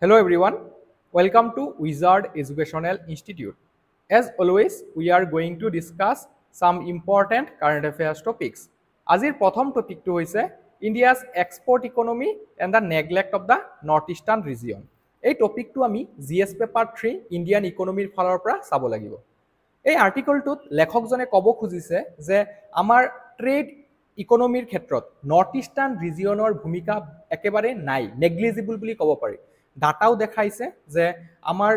Hello everyone, welcome to Wizard Educational Institute. As always, we are going to discuss some important current affairs topics. আজিৰ প্ৰথম টপিকটো হৈছে India's export economy and the neglect of the north eastern region. এই টপিকটো আমি GS paper 3 Indian ইকনমিৰ ফালৰ পৰা চাব লাগিব। এই আৰ্টিকলটোত লেখকজনে ক'ব খুজিছে যে আমাৰ ট্ৰেড ইকনমিৰ ক্ষেত্ৰত নৰ্থ ইষ্টাৰ্ণ ৰিজিয়নৰ ভূমিকা একেবাৰে নাই, নেগলিজিবল বুলি ক'ব পাৰি। ডাটাও দেখাইছে যে আমাৰ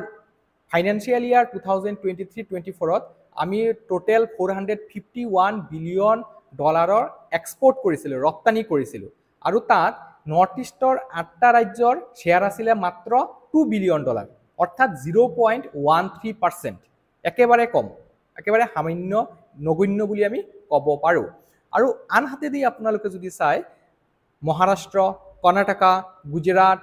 ফাইনেন্সিয়েল ইয়াৰ 2023-24ত আমি টোটেল $451 বিলিয়ন এক্সপোৰ্ট কৰিছিলোঁ, ৰপ্তানি কৰিছিলোঁ, আৰু তাত নৰ্থ ইষ্টৰ 8টা ৰাজ্যৰ শ্বেয়াৰ আছিলে মাত্ৰ $2 বিলিয়ন, অৰ্থাৎ 0.13%, একেবাৰে কম, একেবাৰে সামান্য নগণ্য বুলি আমি ক'ব পাৰোঁ। আৰু আনহাতেদি আপোনালোকে যদি চাই মহাৰাষ্ট্ৰ, কৰ্ণাটকা, গুজৰাট,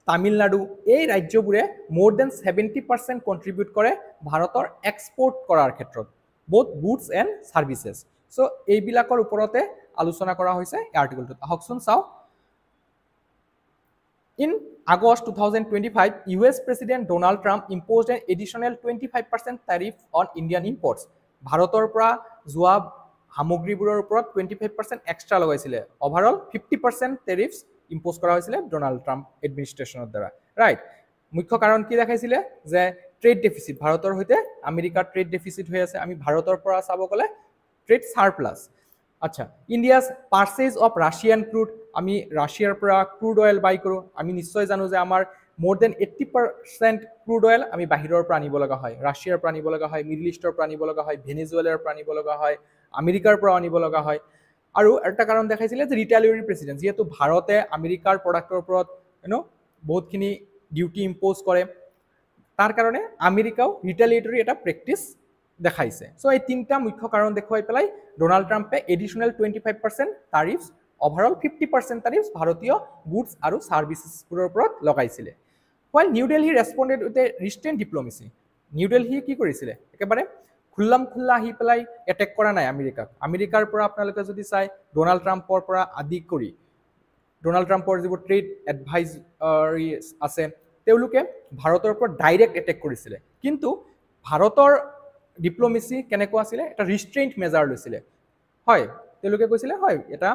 তামিলনাডু এই ৰাজ্যবোৰে মোৰ দেন 70% কণ্ট্ৰিবিউট কৰে ভাৰতৰ এক্সপোৰ্ট কৰাৰ ক্ষেত্ৰত, বোথ গুডছ এণ্ড ছাৰ্ভিচেছ। চ' এইবিলাকৰ ওপৰতে আলোচনা কৰা হৈছে এই আৰ্টিকলটোত। আহকচোন চাওঁ। In August 2025, US President Donald Trump imposed an additional 25% tariff on Indian imports. ভাৰতৰ পৰা যোৱা সামগ্ৰীবোৰৰ ওপৰত 25% এক্সট্ৰা লগাইছিলে। ওভাৰঅল 50% টেৰিফছ ইম্প'জ কৰা হৈছিলে ডোনাল্ড ট্ৰাম্প এডমিনিষ্ট্ৰেশ্যনৰ দ্বাৰা, ৰাইট। মুখ্য কাৰণ কি দেখাইছিলে যে ট্ৰেড ডেফিচিট, ভাৰতৰ সৈতে আমেৰিকাৰ ট্ৰেড ডেফিচিট হৈ আছে। আমি ভাৰতৰ পৰা চাব গ'লে ট্ৰেড সাৰপ্লাছ। আচ্ছা, India's purchase of Russian crude, আমি ৰাছিয়াৰ পৰা ক্ৰুড অইল বাই কৰোঁ। আমি নিশ্চয় জানো যে আমাৰ মোৰ দেন 80% ক্ৰুড অইল আমি বাহিৰৰ পৰা আনিব লগা হয়, ৰাছিয়াৰ পৰা আনিব লগা হয়, মিডল ইষ্টৰ পৰা আনিব লগা হয়, ভেনেজুৱেলাৰ পৰা আনিব লগা হয়, আমেৰিকাৰ পৰা আনিব লগা হয়। আৰু এটা কাৰণ দেখাইছিলে যে ৰিটালিয়েটৰী প্ৰেচিডেণ্ট, যিহেতু ভাৰতে আমেৰিকাৰ প্ৰডাক্টৰ ওপৰত বহুতখিনি ডিউটি ইম্প'জ কৰে, তাৰ কাৰণে আমেৰিকাও ৰিটালিয়েটৰী এটা প্ৰেক্টিছ দেখাইছে। চ' এই তিনিটা মুখ্য কাৰণ দেখুৱাই পেলাই ডোনাল্ড ট্ৰাম্পে এডিশ্যনেল 25% টাৰিফছ, অভাৰঅল 50% টাৰিফছ ভাৰতীয় গুডছ আৰু ছাৰ্ভিচেছবোৰৰ ওপৰত লগাইছিলে। While New Delhi responded with a restrained diplomacy, new Delhi কি কৰিছিলে, একেবাৰে খুল্লাম খুল্লা আহি পেলাই এটেক কৰা নাই আমেৰিকাক। আমেৰিকাৰ পৰা আপোনালোকে যদি চাই ডোনাল্ড ট্ৰাম্পৰ পৰা আদি কৰি ডোনাল্ড ট্ৰাম্পৰ যিবোৰ ট্ৰেড এডভাইজৰী আছে তেওঁলোকে ভাৰতৰ ওপৰত ডাইৰেক্ট এটেক কৰিছিলে, কিন্তু ভাৰতৰ ডিপ্ল'মেচি কেনেকুৱা আছিলে, এটা ৰিষ্ট্ৰেইণ্ট মেজাৰ লৈছিলে। হয়, তেওঁলোকে কৈছিলে হয় এটা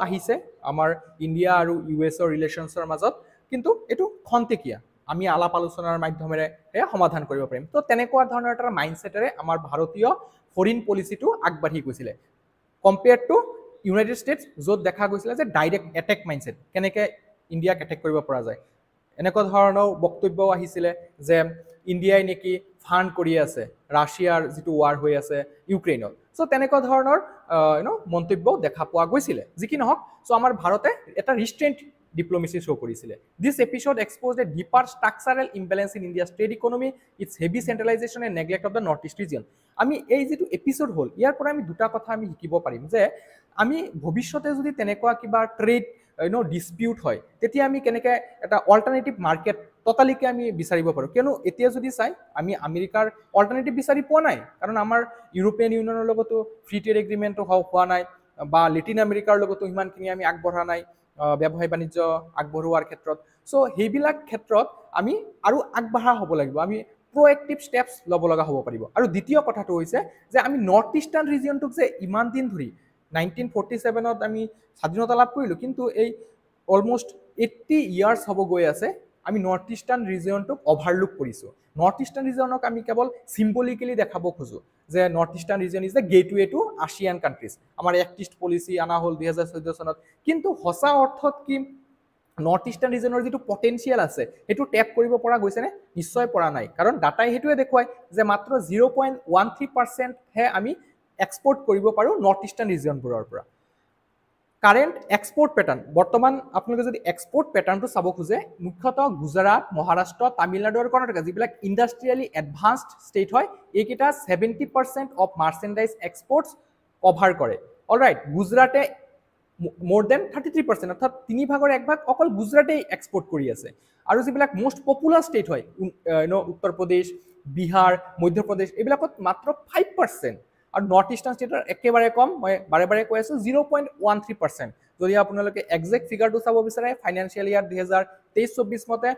আহিছে আমাৰ ইণ্ডিয়া আৰু US-ৰ ৰিলেশ্যনছৰ মাজত, কিন্তু এইটো খন্তেকীয়া, আমি আলাপ আলোচনাৰ মাধ্যমেৰে সেয়া সমাধান কৰিব পাৰিম। তো তেনেকুৱা ধৰণৰ এটা মাইণ্ডছেটেৰে আমাৰ ভাৰতীয় ফৰেইন পলিচিটো আগবাঢ়ি গৈছিলে কম্পেয়াৰ্ড টু ইউনাইটেড ষ্টেটছ, য'ত দেখা গৈছিলে যে ডাইৰেক্ট এটেক মাইণ্ডছেট, কেনেকৈ ইণ্ডিয়াক এটেক কৰিব পৰা যায়। এনেকুৱা ধৰণৰ বক্তব্যও আহিছিলে যে ইণ্ডিয়াই নেকি ফাণ্ড কৰি আছে ৰাছিয়াৰ যিটো ৱাৰ হৈ আছে ইউক্ৰেইনত। চ' তেনেকুৱা ধৰণৰ মন্তব্যও দেখা পোৱা গৈছিলে। যি কি নহওক, চ' আমাৰ ভাৰতে এটা ৰিষ্ট্ৰেইণ্ট ডিপ্ল'মেচি শ্ব' কৰিছিলে। This episode exposes a deeper structural imbalance in India's trade economy, its heavy centralisation and neglect of the North East region. আমি এই যিটো এপিছড হ'ল, ইয়াৰ পৰা আমি দুটা কথা আমি শিকিব পাৰিম যে আমি ভৱিষ্যতে যদি তেনেকুৱা কিবা ট্ৰেড ডিছপিউট হয়, তেতিয়া আমি কেনেকৈ এটা অল্টাৰনেটিভ মাৰ্কেট ট'টালিকে আমি বিচাৰিব পাৰোঁ। কিয়নো এতিয়া যদি চাই আমি আমেৰিকাৰ অল্টাৰনেটিভ বিচাৰি পোৱা নাই, কাৰণ আমাৰ ইউৰোপীয়ান ইউনিয়নৰ লগতো ফ্ৰী ট্ৰেড এগ্ৰিমেণ্টটো হোৱা নাই, বা লেটিন আমেৰিকাৰ লগতো সিমানখিনি আমি আগবঢ়া নাই ব্যৱসায় বাণিজ্য আগবঢ়োৱাৰ ক্ষেত্ৰত। চ' সেইবিলাক ক্ষেত্ৰত আমি আৰু আগবঢ়া হ'ব লাগিব, আমি প্ৰ'এক্টিভ ষ্টেপছ ল'ব লগা হ'ব পাৰিব। আৰু দ্বিতীয় কথাটো হৈছে যে আমি নৰ্থ ইষ্টাৰ্ণ ৰিজিয়নটোক যে ইমান দিন ধৰি 1947ত আমি স্বাধীনতা লাভ কৰিলোঁ, কিন্তু এই অলমষ্ট 80 ইয়াৰ্ছ হ'ব গৈ আছে আমি নৰ্থ ইষ্টাৰ্ণ ৰিজিয়নটোক অভাৰলুক কৰিছোঁ। নৰ্থ ইষ্টাৰ্ণ ৰিজিয়নক আমি কেৱল চিম্বলিকেলি দেখাব খোজোঁ যে north eastern region is the gateway to ASEAN countries, আমাৰ এক্ট ইষ্ট পলিচি অনা হ'ল 2014 চনত, কিন্তু সঁচা অৰ্থত কি নৰ্থ ইষ্টাৰ্ণ ৰিজনৰ যিটো পটেঞ্চিয়েল আছে সেইটো টেপ কৰিব পৰা গৈছেনে? নিশ্চয় পৰা নাই, কাৰণ ডাটাই সেইটোৱে দেখুৱায় যে মাত্ৰ 0.13%হে আমি এক্সপৰ্ট কৰিব পাৰোঁ নৰ্থ ইষ্টাৰ্ণ ৰিজিয়নবোৰৰ পৰা। কাৰেণ্ট এক্সপৰ্ট পেটাৰ্ণ, বৰ্তমান আপোনালোকে যদি এক্সপৰ্ট পেটাৰ্ণটো চাব খোজে, মুখ্যতঃ গুজৰাট, মহাৰাষ্ট্ৰ, তামিলনাডু আৰু কৰ্ণাটকা, যিবিলাক ইণ্ডাষ্ট্ৰিয়েলি এডভান্সড ষ্টেট হয়, এইকেইটা 70% অফ মাৰ্চেণ্টাইজ এক্সপৰ্টছ কভাৰ কৰে। অলৰাইট, গুজৰাটে মোৰ দেন 33%, অৰ্থাৎ 3/1 অকল গুজৰাটেই এক্সপৰ্ট কৰি আছে। আৰু যিবিলাক মষ্ট পপুলাৰ ষ্টেট হয় উত্তৰ প্ৰদেশ, বিহাৰ, মধ্যপ্ৰদেশ, এইবিলাকত মাত্ৰ 5%। আৰু নৰ্থ ইষ্টাৰ্ণ ষ্টেটৰ একেবাৰে কম, মই বাৰে বাৰে কৈ আছোঁ 0.13%। যদি আপোনালোকে একজেক্ট ফিগাৰটো চাব বিচাৰে, ফাইনেন্সিয়েল ইয়াৰ 2023-24 মতে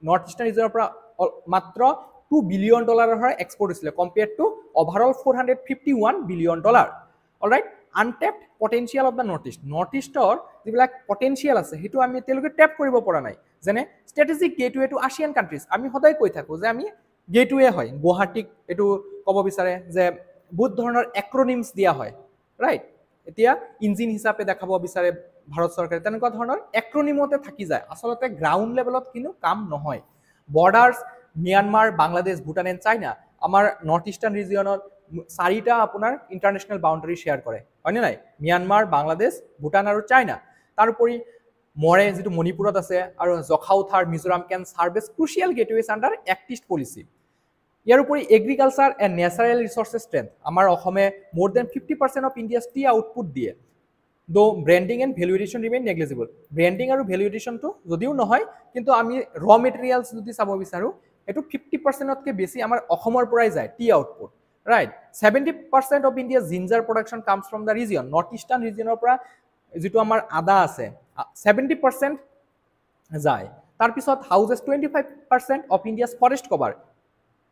নৰ্থ ইষ্টাৰ্ণ ৰিজনৰ পৰা মাত্ৰ $2 বিলিয়ন এক্সপৰ্ট হৈছিলে compared to overall $451 billion. Alright, untapped potential of the North ইষ্টৰ যিবিলাক পটেঞ্চিয়েল আছে সেইটো আমি এতিয়ালৈকে টেপ কৰিব পৰা নাই। যেনে strategic gateway to ASEAN countries, আমি সদায় কৈ থাকোঁ যে আমি গেটৱে হয়, গুৱাহাটীক এইটো ক'ব বিচাৰে যে বহুত ধৰণৰ এক্ৰনিমছ দিয়া হয়, ৰাইট। এতিয়া ইঞ্জিন হিচাপে দেখাব বিচাৰে ভাৰত চৰকাৰে, তেনেকুৱা ধৰণৰ এক্ৰনিমতে থাকি যায়, আচলতে গ্ৰাউণ্ড লেভেলত কিন্তু কাম নহয়। Borders Myanmar, Bangladesh, Bhutan and China, আমাৰ নৰ্থ ইষ্টাৰ্ণ ৰিজিয়নত 4টা আপোনাৰ ইণ্টাৰনেশ্যনেল বাউণ্ডাৰী শ্বেয়াৰ কৰে, হয়নে নাই? ম্যানমাৰ, বাংলাদেশ, ভূটান আৰু চাইনা। তাৰোপৰি মৰে যিটো মণিপুৰত আছে, আৰু Zokhawthar Mizoram can serve as crucial gateways under Act East Policy. ইয়াৰ উপৰি agriculture and natural resources strength, আমাৰ অসমে more than 50% of India's tea output দিয়ে। Though branding and value addition remain negligible. Branding আৰু ভেলু এডিশ্যনটো যদিও নহয়, কিন্তু আমি ৰ মেটেৰিয়েলছ যদি চাব বিচাৰোঁ, এইটো 50%তকৈ বেছি আমাৰ অসমৰ পৰাই যায় tea output, right. 70% of India's ginger production comes from the region, North Eastern ৰিজিয়নৰ পৰা যিটো আমাৰ আদা আছে 70% যায়। তাৰপিছত houses 25% of India's forest cover,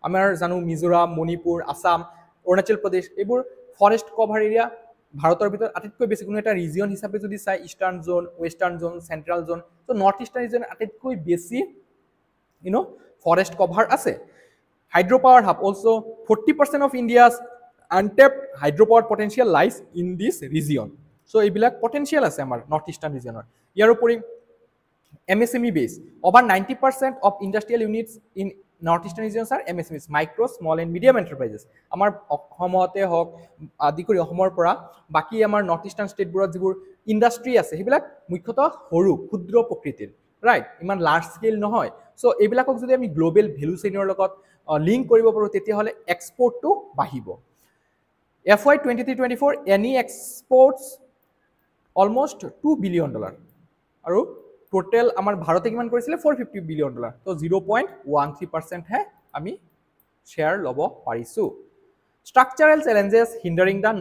আমাৰ জানো মিজোৰাম, মণিপুৰ, আছাম, অৰুণাচল প্ৰদেশ, এইবোৰ ফৰেষ্ট কভাৰ এৰিয়া ভাৰতৰ ভিতৰত আটাইতকৈ বেছি। কোনো এটা ৰিজিয়ন হিচাপে যদি চাই, eastern zone, western zone, central zone, ত' নৰ্থ ইষ্টাৰ্ণ ৰিজন আটাইতকৈ বেছি ফৰেষ্ট কভাৰ আছে। Hydro' power hub, also' 40% of India's untapped hydro' power potential lies in this region. So' এইবিলাক পটেঞ্চিয়েল আছে আমাৰ নৰ্থ ইষ্টাৰ্ণ ৰিজনৰ। ইয়াৰ উপৰি MSME বেছ, over 90% of industrial units in north eastern reasons R MSMEs, micro' small and medium enterprises. আমাৰ অসমতে হওক আদি কৰি অসমৰ পৰা বাকী আমাৰ নৰ্থ ইষ্টাৰ্ণ ষ্টেটবোৰত যিবোৰ ইণ্ডাষ্ট্ৰি আছে সেইবিলাক মুখ্যতঃ সৰু ক্ষুদ্ৰ প্ৰকৃতিৰ, ৰাইট, ইমান লাৰ্জ স্কেল নহয়। চ' এইবিলাকক যদি আমি গ্ল'বেল ভেলু চেইনৰ লগত লিংক কৰিব পাৰোঁ, তেতিয়াহ'লে এক্সপৰ্টটো বাঢ়িব। FY 23-24 any experts almost $2 billion, আৰু টোটেল আমাৰ ভাৰতে কিমান কৰিছিলে $450 বিলিয়ন। তো 0.13%হে আমি শ্বেয়াৰ ল'ব পাৰিছোঁ। Structural challenges hindering the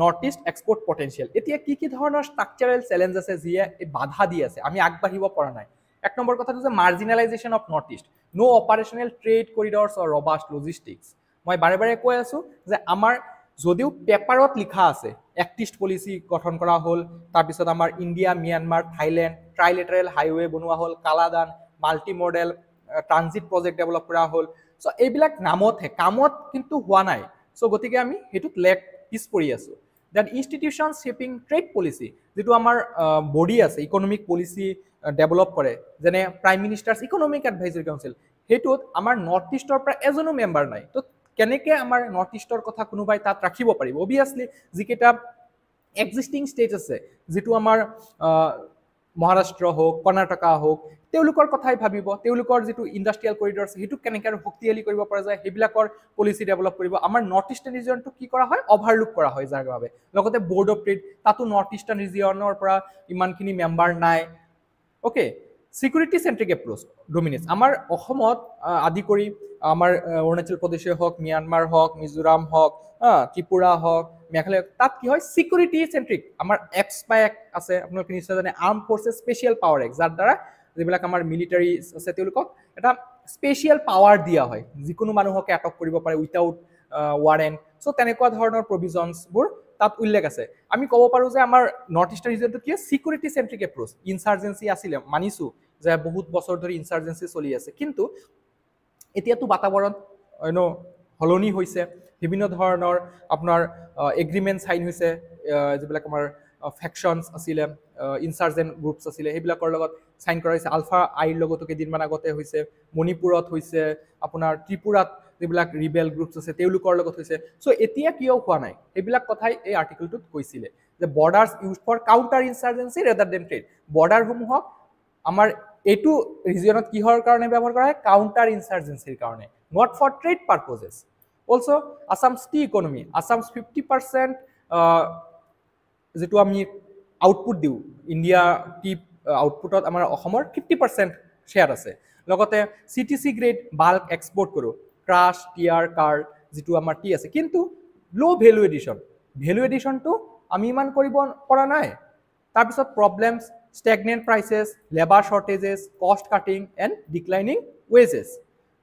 North East export potential, এতিয়া কি কি ধৰণৰ ষ্ট্ৰাকচাৰেল চেলেঞ্জ আছে যিয়ে বাধা দি আছে, আমি আগবাঢ়িব পৰা নাই। 1 নম্বৰ কথাটো যে marginalisation of North East, no' operational trade corridors or robust logistics. মই বাৰে বাৰে কৈ আছোঁ যে আমাৰ যদিও পেপাৰত লিখা আছে এক্ট ইষ্ট পলিচি গঠন কৰা হ'ল, তাৰপিছত আমাৰ ইণ্ডিয়া, ম্যানমাৰ, থাইলেণ্ড ট্ৰাইলেটাৰেল হাইৱে বনোৱা হ'ল, Kaladan multi model transit project develop কৰা হ'ল, চ' এইবিলাক নামতহে, কামত কিন্তু হোৱা নাই। চ' গতিকে আমি সেইটোত পিছ পৰি আছোঁ। Then institution shaping trade policy, যিটো আমাৰ বডি আছে ইকনমিক পলিচি ডেভেলপ কৰে, যেনে Prime Minister's Economic Advisory Council, সেইটোত আমাৰ নৰ্থ ইষ্টৰ পৰা এজনো মেম্বাৰ নাই। তো কেনেকৈ আমাৰ নৰ্থ ইষ্টৰ কথা কোনোবাই তাত ৰাখিব পাৰিব? অভিয়াছলি যিকেইটা এক্সিষ্টিং ষ্টেট আছে, যিটো আমাৰ মহাৰাষ্ট্ৰ হওক, কৰ্ণাটকা হওক, তেওঁলোকৰ কথাই ভাবিব, তেওঁলোকৰ যিটো ইণ্ডাষ্ট্ৰিয়েল কৰিডৰ আছে সেইটোক কেনেকৈ আৰু শক্তিশালী কৰিব পৰা যায় সেইবিলাকৰ পলিচি ডেভেলপ কৰিব। আমাৰ নৰ্থ ইষ্টাৰ্ণ ৰিজিয়নটো কি কৰা হয়, অভাৰলুক কৰা হয় যাৰ বাবে। লগতে বৰ্ড অফ ট্ৰেড, তাতো নৰ্থ ইষ্টাৰ্ণ ৰিজিয়নৰ পৰা ইমানখিনি মেম্বাৰ নাই। অ'কে, ছিকিউৰিটি চেণ্ট্ৰিক এপ্ৰ'চ ডমিনেটছ, আমাৰ অসমত আদি কৰি আমাৰ অৰুণাচল প্ৰদেশে হওক, ম্যানমাৰ হওক, মিজোৰাম হওক, ত্ৰিপুৰা হওক, মেঘালয়, তাত কি হয় ছিকিউৰিটি চেণ্ট্ৰিক। আমাৰ এক্সপাই এক্ট আছে, আপোনালোকে নিশ্চয় জানে, arm forces special power act, যাৰ দ্বাৰা যিবিলাক আমাৰ মিলিটাৰী আছে তেওঁলোকক এটা স্পেচিয়েল পাৱাৰ দিয়া হয়, যিকোনো মানুহকে এটক কৰিব পাৰে উইথাউট ৱাৰেণ্ট। চ' তেনেকুৱা ধৰণৰ প্ৰভিজনছবোৰ তাত উল্লেখ আছে। আমি ক'ব পাৰোঁ যে আমাৰ নৰ্থ ইষ্টাৰ্ণ ৰিজনটো কি ছিকিউৰিটি চেণ্ট্ৰিক এপ্ৰ'চ। ইনচাৰ্জেঞ্চি আছিলে, মানিছোঁ যে বহুত বছৰ ধৰি ইনচাৰ্জেঞ্চি চলি আছে, কিন্তু এতিয়াতো বাতাবৰণ সলনি হৈছে, বিভিন্ন ধৰণৰ আপোনাৰ এগ্ৰিমেণ্ট চাইন হৈছে, যিবিলাক আমাৰ ফেকশ্যনছ আছিলে, ইনচাৰ্জেণ্ট গ্ৰুপছ আছিলে, সেইবিলাকৰ লগত চাইন কৰা হৈছে। আলফা আইৰ লগতো কেইদিনমান আগতে হৈছে, মণিপুৰত হৈছে, আপোনাৰ ত্ৰিপুৰাত যিবিলাক ৰিবেল গ্ৰুপছ আছে তেওঁলোকৰ লগত হৈছে। চ' এতিয়া কিয় হোৱা নাই, সেইবিলাক কথাই এই আৰ্টিকলটোত কৈছিলে যে borders use for counter insurgency rather than trade. বৰ্ডাৰসমূহক আমাৰ এইটো ৰিজিয়নত কিহৰ কাৰণে ব্যৱহাৰ কৰা হয়, কাউণ্টাৰ ইনচাৰ্জেঞ্চিৰ কাৰণে, not for trade purposes. Also' Assam's tea economy, Assam's 50% যিটো আমি আউটপুট দিওঁ, ইণ্ডিয়া টি আউটপুটত আমাৰ অসমৰ 50% শ্বেয়াৰ আছে। লগতে CTC গ্ৰেড বাল্ক এক্সপৰ্ট কৰোঁ, ক্ৰাছ, টিয়াৰ, কাৰ্ল, যিটো আমাৰ টি আছে, কিন্তু ল' ভেলু এডিশ্যন, ভেলু এডিশ্যনটো আমি ইমান কৰিব পৰা নাই। তাৰপিছত প্ৰব্লেমছ, ষ্টেগনেণ্ট প্ৰাইচেছ, লেবাৰ শ্বৰ্টেজেছ, কষ্ট cutting and declining wages.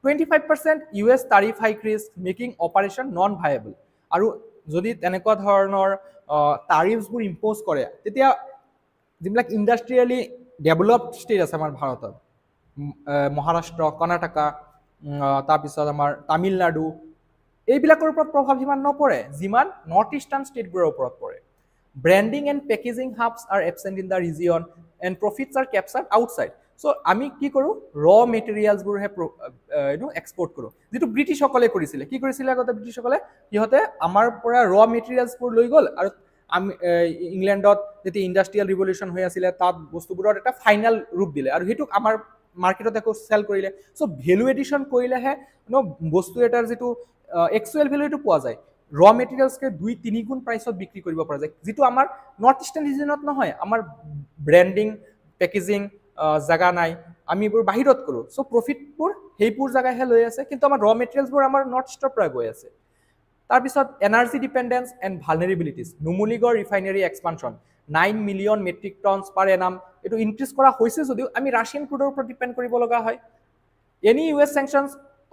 25% US tariff hike risk making operation non-viable. আৰু যদি তেনেকুৱা ধৰণৰ টাৰিফছবোৰ ইম্প'জ কৰে তেতিয়া যিবিলাক ইণ্ডাষ্ট্ৰিয়েলি ডেভেলপড ষ্টেট আছে আমাৰ ভাৰতত, মহাৰাষ্ট্ৰ, কৰ্ণাটকা, তাৰপিছত আমাৰ তামিলনাডু, এইবিলাকৰ ওপৰত প্ৰভাৱ সিমান নপৰে যিমান নৰ্থ ইষ্টাৰ্ণ ষ্টেটবোৰৰ ওপৰত পৰে। Branding and packaging hubs are absent in the region and profits are captured outside. So' আমি কি কৰোঁ, ৰ মেটেৰিয়েলছবোৰহে এক্সপৰ্ট কৰোঁ, যিটো ব্ৰিটিছসকলে কৰিছিলে। কি কৰিছিলে আগতে ব্ৰিটিছসকলে? সিহঁতে আমাৰ পৰা ৰ মেটেৰিয়েলছবোৰ লৈ গ'ল আৰু আমি ইংলেণ্ডত যেতিয়া ইণ্ডাষ্ট্ৰিয়েল ৰিভলিউশ্যন হৈ আছিলে তাত বস্তুবোৰৰ এটা ফাইনেল ৰূপ দিলে আৰু সেইটোক আমাৰ মাৰ্কেটত আকৌ চেল কৰিলে। চ' ভেলু এডিশ্যন কৰিলেহে বস্তু এটাৰ যিটো একচুৱেল ভেলু এইটো পোৱা যায়। ৰ মেটেৰিয়েলছকে 2-3 গুণ প্ৰাইচত বিক্ৰী কৰিব পৰা যায়, যিটো আমাৰ নৰ্থ ইষ্টাৰ্ণ ৰিজনত নহয়। আমাৰ ব্ৰেণ্ডিং পেকেজিং জেগা নাই, আমি এইবোৰ বাহিৰত কৰোঁ। চ' প্ৰফিটবোৰ সেইবোৰ জেগাইহে লৈ আছে, কিন্তু আমাৰ ৰ মেটেৰিয়েলছবোৰ আমাৰ নৰ্থ ইষ্টৰ পৰা গৈ আছে। তাৰপিছত energy dependence and vulnerabilities, Numaligarh refinery expansion 9 million metric tonnes per annum, এইটো ইনক্ৰিজ কৰা হৈছে যদিও আমি ৰাছিয়ান ক্ৰুডৰ ওপৰত ডিপেণ্ড কৰিব লগা হয়। Any US sanctions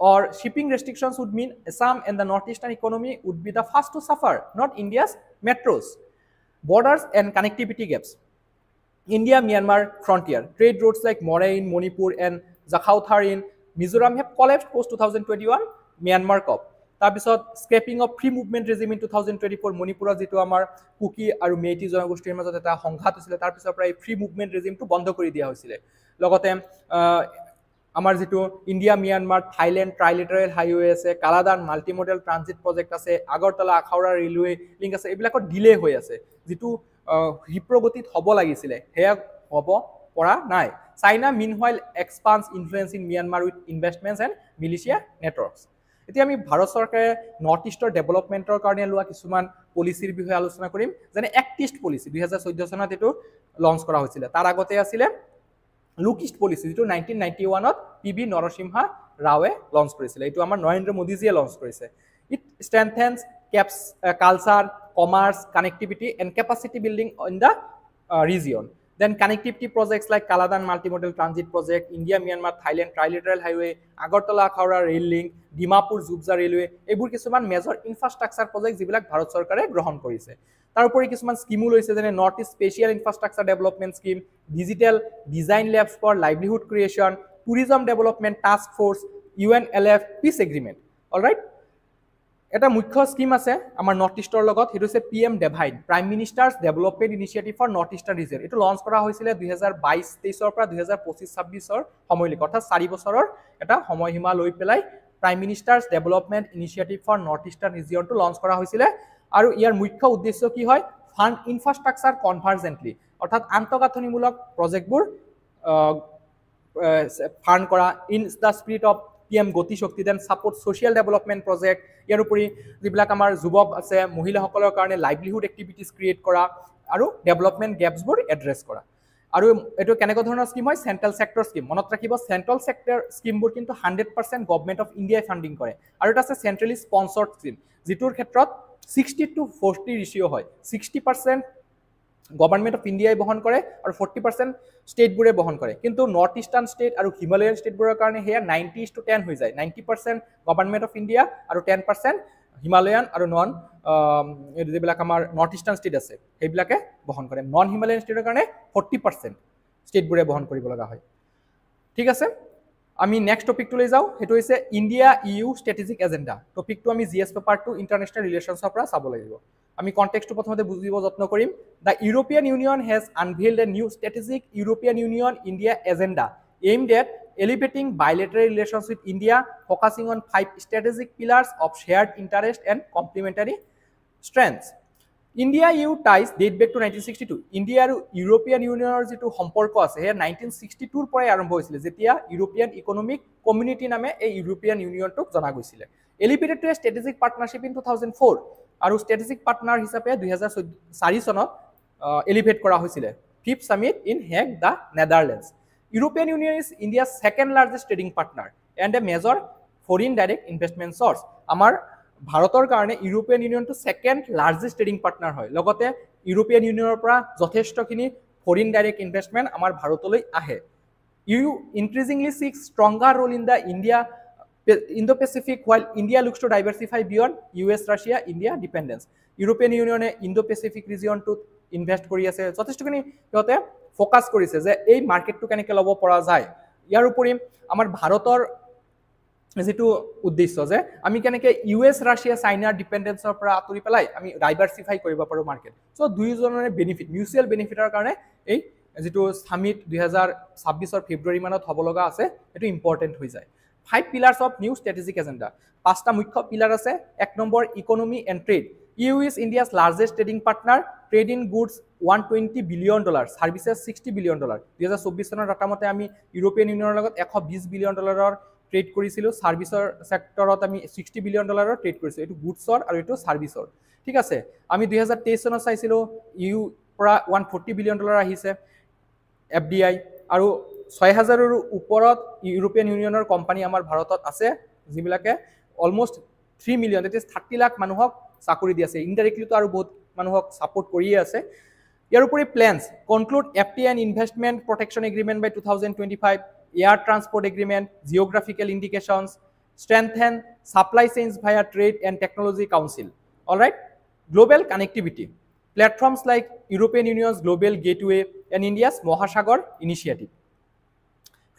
or shipping restrictions would mean Assam and the northeastern economy would be the first to suffer, not India's metros. Borders and connectivity gaps. India-Myanmar frontier. Trade routes like Moraine, Manipur and Zakhaothar in Mizoram have collapsed post-2021 Myanmar COP. তাৰপিছত scrapping of free movement regime in 2024, মণিপুৰত যিটো আমাৰ কুকি আৰু MeitY জনগোষ্ঠীৰ মাজত এটা সংঘাত হৈছিলে, তাৰপিছৰ পৰা এই ফ্ৰী মুভমেণ্ট ৰেজিমটো বন্ধ কৰি দিয়া হৈছিলে। লগতে আমাৰ যিটো ইণ্ডিয়া ম্যানমাৰ থাইলেণ্ড ট্ৰাইলেটাৰেল হাইৱে আছে, কালাদান মাল্টিমডেল ট্ৰানজিট প্ৰজেক্ট আছে, আগৰতলা আখাউৰা ৰেলৱে লিংক আছে, এইবিলাকত ডিলে হৈ আছে, যিটো ক্ষিপ্ৰগতিত হ'ব লাগিছিলে সেয়া হ'ব পৰা নাই। China meanwhile expands influence in Myanmar with investments and militia networks. এতিয়া আমি ভাৰত চৰকাৰে নৰ্থ ইষ্টৰ ডেভেলপমেণ্টৰ কাৰণে লোৱা কিছুমান পলিচিৰ বিষয়ে আলোচনা কৰিম। যেনে এক্ট ইষ্ট পলিচি 2014 চনত এইটো লঞ্চ কৰা হৈছিলে। তাৰ আগতে আছিলে লুক ইষ্ট পলিচি, যিটো 1991ত PV নৰসিম্হা ৰাৱে লঞ্চ কৰিছিলে। এইটো আমাৰ নৰেন্দ্ৰ মোদীজীয়ে লঞ্চ কৰিছে। It strengthens culture, commerce, connectivity and capacity building in the region. Then connectivity projects like Kaladan multimodal transit project, India Myanmar Thailand trilateral highway, Agartala Khaura rail link, Dimapur Zubza railway, এইবোৰ কিছুমান major infrastructure project যিবিলাক ভাৰত চৰকাৰে গ্ৰহণ কৰিছে। তাৰোপৰি কিছুমান স্কিমো লৈছে, যেনে North East Special Infrastructure Development Scheme, digital design labs for livelihood creation, tourism development task force, UNLF peace agreement. Alright, এটা মুখ্য স্কিম আছে আমাৰ নৰ্থ ইষ্টৰ লগত, সেইটো হৈছে PM DevINE, Prime Minister's Development Initiative for North Eastern Region. এইটো launch কৰা হৈছিলে 2022-23 পৰা 2025-26 সময়লৈকে, অৰ্থাৎ 4 বছৰৰ এটা সময়সীমা লৈ পেলাই Prime Minister's Development Initiative for North Eastern ৰিজিয়নটো লঞ্চ কৰা হৈছিলে। আৰু ইয়াৰ মুখ্য উদ্দেশ্য কি হয়? ফাণ্ড ইনফ্ৰাষ্ট্ৰাকচাৰ কনভাৰ্জেণ্টলি, অৰ্থাৎ আন্তঃগাঁথনিমূলক প্ৰজেক্টবোৰ ফাণ্ড কৰা in the spirit of PM Gati Shakti, then support social development project. ইয়াৰ উপৰি যিবিলাক আমাৰ যুৱক আছে, মহিলাসকলৰ কাৰণে লাইভলিহুড এক্টিভিটিজ ক্ৰিয়েট কৰা আৰু ডেভেলপমেণ্ট গেপছবোৰ এড্ৰেছ কৰা। আৰু এইটো কেনেকুৱা ধৰণৰ স্কিম হয়? Central sector scheme. মনত ৰাখিব, চেণ্ট্ৰেল ছেক্টৰ স্কিমবোৰ কিন্তু 100% গভৰ্ণমেণ্ট অফ ইণ্ডিয়াই ফাণ্ডিং কৰে। আৰু এটা আছে চেণ্ট্ৰেলি স্পনচৰ্ড স্কিম, যিটোৰ ক্ষেত্ৰত 60-40 ৰেচিঅ' হয়। 60% গভৰ্ণমেণ্ট অফ ইণ্ডিয়াই বহন কৰে আৰু 40% ষ্টেটবোৰে বহন কৰে। কিন্তু নৰ্থ ইষ্টাৰ্ণ ষ্টেট আৰু হিমালয়ান ষ্টেটবোৰৰ কাৰণে সেয়া 90:10 হৈ যায়। 90% গভৰ্ণমেণ্ট অফ ইণ্ডিয়া আৰু 10% হিমালয়ান আৰু যিবিলাক আমাৰ নৰ্থ ইষ্টাৰ্ণ ষ্টেট আছে সেইবিলাকে বহন কৰে। নন হিমালয়ান ষ্টেটৰ কাৰণে 40% ষ্টেটবোৰে বহন কৰিব লগা হয়। ঠিক আছে, আমি নেক্সট টপিকটোলৈ যাওঁ। সেইটো হৈছে ইণ্ডিয়া EU ষ্ট্ৰেটেজিক এজেণ্ডা। টপিকটো আমি GS পেপাৰ 2 ইণ্টাৰনেশ্যনেল ৰিলেশ্যনছৰ পৰা চাব লাগিব। আমি কণ্টেক্সটো প্ৰথমতে বুজিব যত্ন কৰিম। The European Union has unveiled a new strategic European Union India agenda aimed at elevating bilateral relations with India, focusing on 5 strategic pillars of shared interest and complementary strengths. India EU ties date back to 1962. India আৰু European ইউনিয়নৰ যিটো সম্পৰ্ক আছে সেয়া 1962ৰ পৰাই আৰম্ভ হৈছিলে, যেতিয়া ইউৰোপিয়ান ইকনমিক কমিউনিটি নামে এই ইউৰোপিয়ান ইউনিয়নটোক জনা গৈছিলে। Elevated to a strategic partnership in 2004, আৰু ষ্ট্ৰেটেজিক পাৰ্টনাৰ হিচাপে 2004 চনত এলিভেট কৰা হৈছিলে। 5th summit in Hague, the Netherlands. European Union is India's second largest trading partner and a major foreign direct investment source. আমাৰ ভাৰতৰ কাৰণে ইউৰোপিয়ান ইউনিয়নটো second largest trading partner হয়। লগতে ইউৰোপিয়ান ইউনিয়নৰ পৰা যথেষ্টখিনি ফৰেইন ডাইৰেক্ট ইনভেষ্টমেণ্ট আমাৰ ভাৰতলৈ আহে। EU increasingly seeks stronger role in the Indo-Pacific, while India looks to diversify beyond US, Russia, India dependence. European Union Indo-Pacific region to invest কৰি আছে, যথেষ্টখিনি সিহঁতে ফোকাস কৰিছে যে এই মাৰ্কেটটো কেনেকৈ ল'ব পৰা যায়। ইয়াৰ উপৰি আমাৰ ভাৰতৰ যেটো উদ্দেশ্য যে আমি কেনেকৈ US, ৰাছিয়া, চাইনাৰ ডিপেন্ডেন্সৰ পৰা আঁতৰি পেলাই আমি ডাইভাৰ্সিফাই কৰিব পাৰো মাৰ্কেট। সো দুইজনৰে বেনিফিট, মিউচুৱেল বেনিফিটৰ কাৰণে এই যেটো সামিট 2026 ফেব্ৰুৱাৰী মানত হ'ব লগা আছে এটো ইম্পৰ্টেন্ট হৈ যায়। 5 pillars of new strategic agenda, 5টা মুখ্য পিলার আছে। 1 নম্বৰ economy and trade, EU is India's largest trading partner, trade in goods $120 billion, services $60 billion। 2024 চনৰ ডাটা মতে আমি ইউৰোপিয়ান ইউনিয়নৰ লগত $120 billion ট্ৰেড কৰিছিলো, সাৰ্ভিসৰ সেক্টৰত আমি $60 billion ট্ৰেড কৰিছো, এটো গুডছৰ আৰু এটো সাৰ্ভিসৰ। ঠিক আছে, আমি 2023 চনত চাইছিলো ইউ পৰা $140 billion আহিছে FDI, আৰু 6000ৰ ওপৰত ইউৰোপিয়ান ইউনিয়নৰ কোম্পানী আমাৰ ভাৰতত আছে যিবিলাকে almost 3 million, that is 30 lakh মানুহক চাকৰি দি আছে। ইনডাইৰেক্টলি তো আৰু বহুত মানুহক সাপোৰ্ট কৰিয়ে আছে। ইয়াৰ উপৰি plans conclude FTA and investment protection agreement by 2025, air transport agreement, geographical indications, strengthen supply chains via trade and technology council. All right, global connectivity, platforms like European Union's Global Gateway and India's Mahasagar initiative,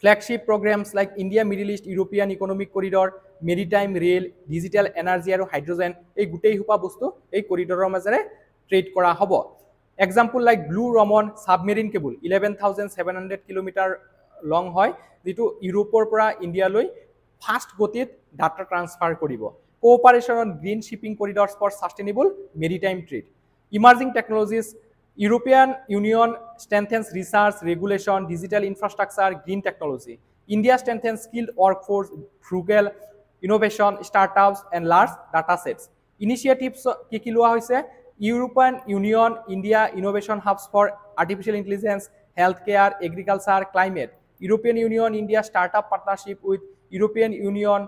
flagship programs like India Middle East European Economic Corridor, maritime rail, digital energy আৰু hydrogen, এই গোটেই হুপা বস্তু এই কৰিডৰৰ মাজেৰে trade কৰা হ'ব। Example like Blue Raman submarine cable 11,700 kilometre long হয়, যেটো ইউৰোপৰ পৰা ইণ্ডিয়ালৈ ফাষ্ট গতিত ডাটা ট্ৰান্সফাৰ কৰিব। Cooperation on green shipping corridors for sustainable maritime trade. Emerging technologies, European Union strengthens research, regulation, digital infrastructure, green technology. India strengthens skilled workforce, frugal innovation, startups, and large data sets. Initiatives ki loa hoise, European Union India innovation hubs for artificial intelligence, healthcare, agriculture, climate. European Union India startup partnership with European Union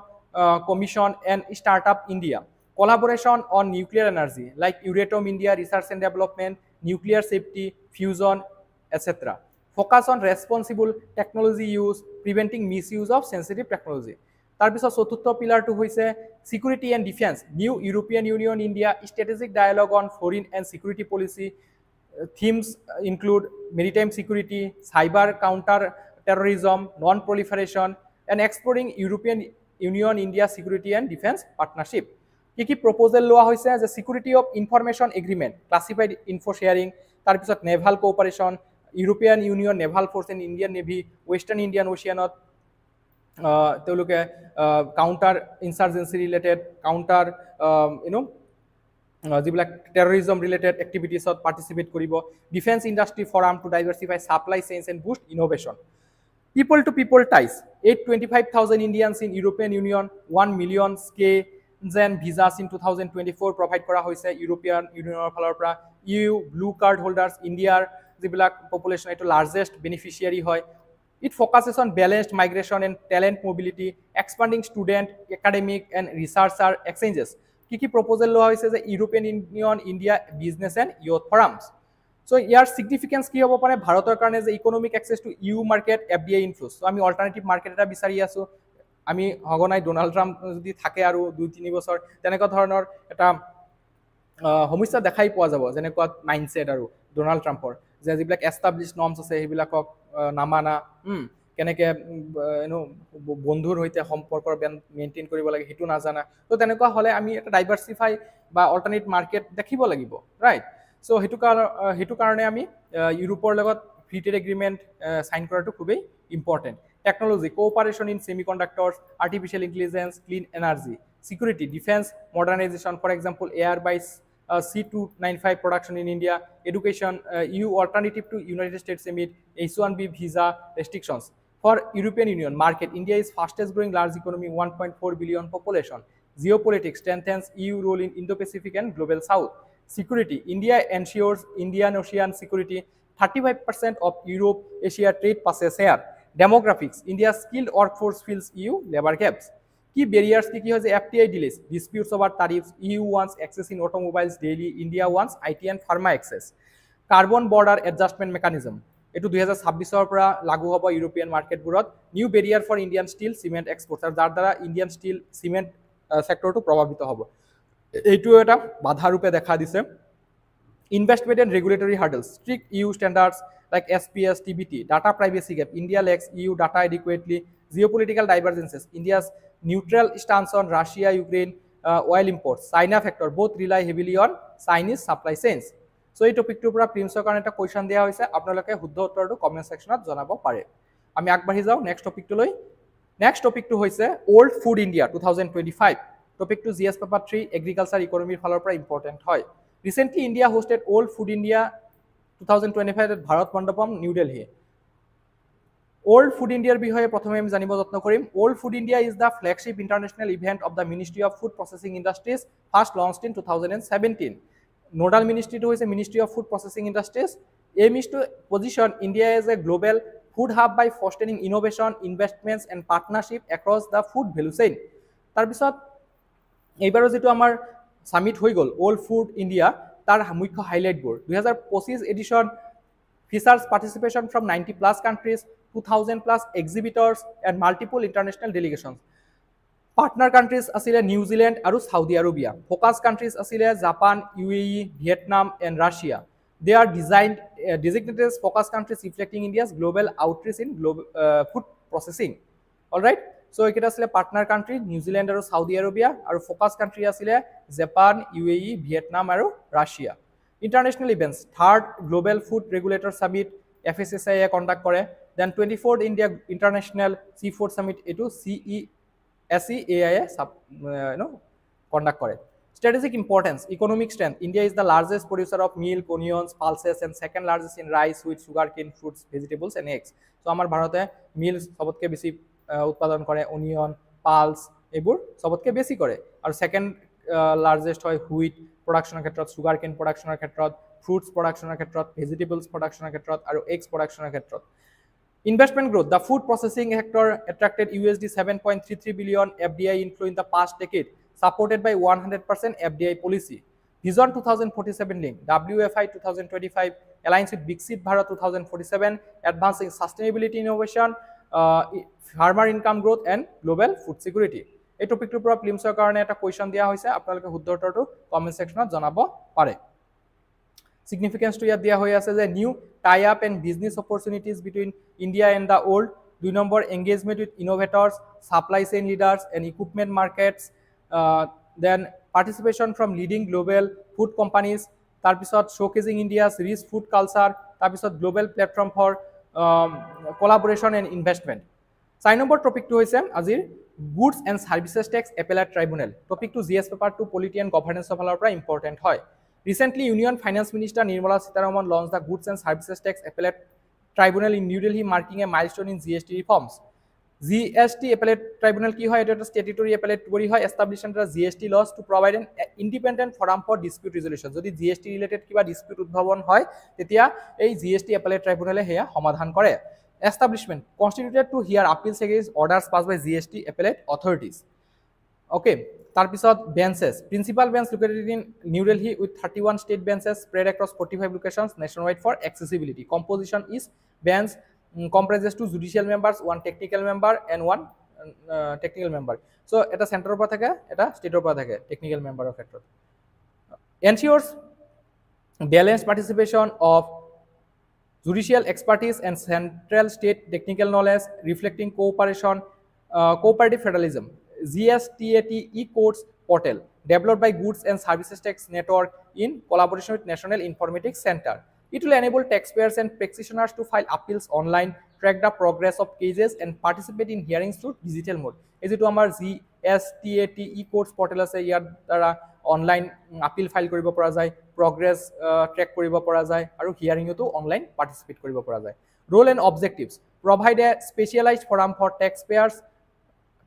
Commission and Startup India. Collaboration on nuclear energy like Euratom India Research and Development, nuclear safety, fusion, etc. Focus on responsible technology use, preventing misuse of sensitive technology. তাৰপিছত চতুৰ্থ পিলাৰটো হৈছে security and defense, new European Union India strategic dialogue on foreign and security policy. Themes include maritime security, cyber counter terrorism, non-proliferation, and exploring European Union India security and defense partnership. কি proposal লোৱা হৈছে যে security of information agreement, classified info sharing, তাৰপিছত naval cooperation, European Union naval force and Indian navy, Western Indian অ'চিয়ানত তেওঁলোকে counter insurgency related, counter যিবিলাক terrorism related এক্টিভিটিছত participate কৰিব। Defence industry forum to diversify supply chains and boost innovation. People to people ties, 825,000 Indians in European Union, 1 million Schengen visas in 2024 provide কৰা হৈছে European ইউনিয়নৰ ফালৰ পৰা। EU blue card holders, ইণ্ডিয়াৰ যিবিলাক population এইটো লাৰ্জেষ্ট বেনিফিচিয়াৰী হয়। It focuses on balanced migration and talent mobility, expanding student, academic and researcher exchanges. কি proposal লোৱা হৈছে যে European Union India business and youth forums. So ইয়াৰ সিগনিফিকেন্স কি হ'ব পাৰে ভাৰতৰ কাৰণে যে economic access to EU market, FDI inflows. So আমি অল্টাৰনেটিভ মাৰ্কেট এটা বিচাৰি আছো। আমি হগনাই ডোনাল্ড ট্ৰাম্প যদি থাকে আৰু 2-3 বছৰ তেনেকুৱা ধৰণৰ এটা সমস্যা দেখাই পোৱা যাব, যেনেকুৱা মাইণ্ডছেট আৰু ডোনাল্ড ট্ৰাম্পৰ যে যিবিলাক এষ্টাব্লিছ নৰ্মছ আছে সেইবিলাকক নামানা, কেনেকৈ বন্ধুৰ সৈতে সম্পৰ্কৰ মেইনটেইন কৰিব লাগে সেইটো নাজানা। তো তেনেকুৱা হ'লে আমি এটা ডাইভাৰ্চিফাই বা অল্টাৰনেট মাৰ্কেট দেখিব লাগিব, ৰাইট। সো সেইটো কাৰণে আমি ইউৰোপৰ লগত ফ্ৰী ট্ৰেড এগ্ৰিমেণ্ট সাইন কৰাটো খুবেই important. Technology, cooperation in semiconductors, artificial intelligence, clean energy, security, defence modernisation, for example Airbus C295 production in India, education, EU alternative to United States summit, H1B visa restrictions. For European Union market, India is fastest growing large economy, 1.4 billion population. Geopolitics strengthens EU role in Indo-Pacific and Global South. Security, India ensures Indian Ocean security, 35% of Europe-Asia trade passes here. Demographics, India's skilled workforce fills EU labor gaps. Key barriers কি হয় যে FTA delays, disputes over tariffs, EU wants access in automobiles daily, India wants IT and pharma access. Carbon border adjustment mechanism, এইটো 2026 পৰা লাগু হ'ব European মাৰ্কেটবোৰত new barrier for Indian steel cement exports আৰু যাৰ দ্বাৰা ইণ্ডিয়ান ষ্টিল চিমেণ্ট সেক্টৰটো প্ৰভাৱিত হ'ব এইটো এটা বাধা ৰূপে দেখা দিছে investment and regulatory hurdles strict EU standards like SPS TBT data privacy gap India lacks EU data adequately geopolitical divergences India's neutral stance on Russia Ukraine oil imports China factor both rely heavily on Chinese supply chains so এই টপিকটোৰ পৰা প্ৰিন্সৰ কাৰণে এটা question দিয়া হৈছে আপোনালোকে শুদ্ধ উত্তৰটো comment সেকশনত জনাব পাৰে আমি আগবাঢ়ি যাও নেক্সট টপিকটোলৈ নেক্সট টপিকটো হৈছে ওল্ড ফুড ইণ্ডিয়া 2025 টপিকটো জিএছ পেপাৰ 3 এগ্ৰিকালচাৰ ইকোনমিৰ ফালৰ পৰা ইম্পৰ্টেন্ট হয় Recently, India hosted Old Food India 2025 at Bharat Mandapam, New Delhi. Old Food India বিষয়ে প্ৰথমে আমি জানিব যত্ন কৰিম Old Food India is the flagship international event of the Ministry of Food Processing Industries first launched in 2017. Nodal ministry to is a Ministry of Food Processing Industries. Aim is to position India as a global food hub by fostering innovation, investments and partnership across the food value chain. তাৰপিছত এইবাৰৰ যেটো আমাৰ summit হৈ গল old food India তাৰ মুখ্য হাইলাইটবোৰ 2025 edition features participation from 90 plus countries 2000 plus exhibitors and multiple international delegations partner countries আছিলে New Zealand আর সৌদি আরবিয়া ফোকাস কান্ট্রিজ আছিলে Japan UAE Vietnam and Russia they are designated as focus countries reflecting India's global outreach in food processing all right So, it is a partner country, New Zealand and Saudi Arabia, and focus country is Japan, UAE, Vietnam, and Russia. International events, 3rd Global Food Regulator Summit, FSSAI conduct kore. Then 24th India International Seafood Summit, SEAI conduct kore. Strategic importance, economic strength. India is the largest producer of milk, onions, pulses, and second largest in rice, wheat, sugarcane, fruits, vegetables, and eggs. So, our Bharat milk sabotke besi উৎপাদন কৰে onion pulse এবোৰ সবতকে বেছি কৰে আৰু second largest হয় wheat প্ৰডাকশনৰ ক্ষেত্ৰত sugar কেন প্ৰডাকশনৰ ক্ষেত্ৰত ফ্ৰুটস প্ৰডাকশনৰ ক্ষেত্ৰত ভেজিটেবলস প্ৰডাকশনৰ ক্ষেত্ৰত আৰু এগস প্ৰডাকশনৰ ক্ষেত্ৰত investment growth the food processing sector attracted $7.33 billion FDI inflow in the past decade supported by 100% FDI policy Vision 2047 link WFI 2025 aligns with Viksit Bharat 2047 advancing sustainability innovation farmer income growth and global food security এই টপিকটোৰ পৰা প্ৰিলিমছৰ কাৰণে এটা question দিয়া হৈছে আপোনালোকে শুদ্ধ উত্তৰটো comment সেকশনত জনাব পাৰে significance to ইয়াত দিয়া হৈ আছে যে new tie up and business opportunities between India and the world 2 number engagement with innovators supply chain leaders and equipment markets then participation from leading global food companies তাৰপিছত showcasing India's rich food culture তাৰপিছত global platform for collaboration and investment 4 number টপিকটো হৈছে আজিৰ goods and services tax appellate tribunal টপিকটো GS paper 2 polity and governance ফালৰ পৰা important হয় recently union finance minister Nirmala Sitharaman launch the goods and services tax appellate tribunal in New Delhi marking a milestone in GST reforms GST appellate tribunal কি হয় এটা statutory appellate body হয় established under GST laws to provide an independent forum for dispute resolution যদি GST related কিবা dispute উদ্ভাৱন হয় তেতিয়া এই GST appellate tribunal হেয়া সমাধান কৰে establishment constituted to hear appeals against orders passed by GST appellate authorities okay তাৰপিছত benches principal bench located in New Delhi with 31 state benches spread across 45 locations nationwide for accessibility composition is bench comprises 2 judicial members, 1 technical member and 1 technical member. So, এটা center পৰা থাকে, এটা state পৰা থাকে, technical member of ক্ষেত্ৰত. Ensures balanced participation of judicial expertise and central state technical knowledge, reflecting cooperation, cooperative federalism. GSTAT e-courts portal, developed by Goods and Services Tax Network in collaboration with National Informatics Center. It will enable taxpayers and practitioners to file appeals online, track the progress of cases, and participate in hearings through digital mode. Is it our GSTAT e-courts portal আছে ইয়াৰ দ্বাৰা online আপিল file কৰিব পৰা যায়, progress track কৰিব পৰা যায় আৰু হিয়াৰিংতো online পাৰ্টিসিপেট কৰিব পৰা যায়. Role and objectives: provide a specialized forum for taxpayers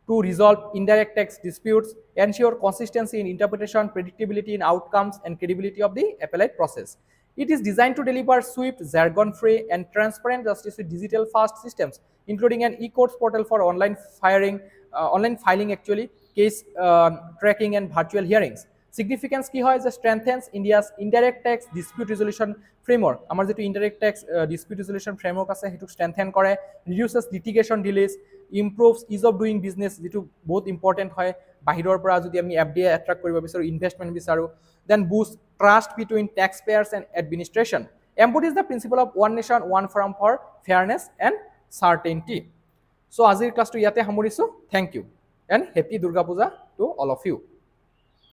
to resolve indirect tax disputes, ensure consistency in interpretation, predictability in outcomes, and credibility of the appellate process. It is designed to deliver swift, jargon-free, and transparent justice with digital-first systems, including an e-courts portal for online filing, case tracking, and virtual hearings. Significance কি হয় যে strengthens India's indirect tax dispute resolution framework আমাৰ যেটো indirect tax dispute resolution framework আছে সেইটো strengthen কৰে reduces litigation delays improves ease of doing business যেটো বহুত ইম্পৰ্টেণ্ট হয় বাহিৰৰ পৰা যদি আমি এফডিআই এট্ৰাক্ট কৰিব বিচাৰো ইনভেষ্টমেণ্ট বিচাৰো then boost trust between tax payers and administration embodies the principle of one nation one farm for fairness and certainty. So আজিৰ ক্লাছটো ইয়াতে সামৰিছো thank you and happy Durga Puja to all of you.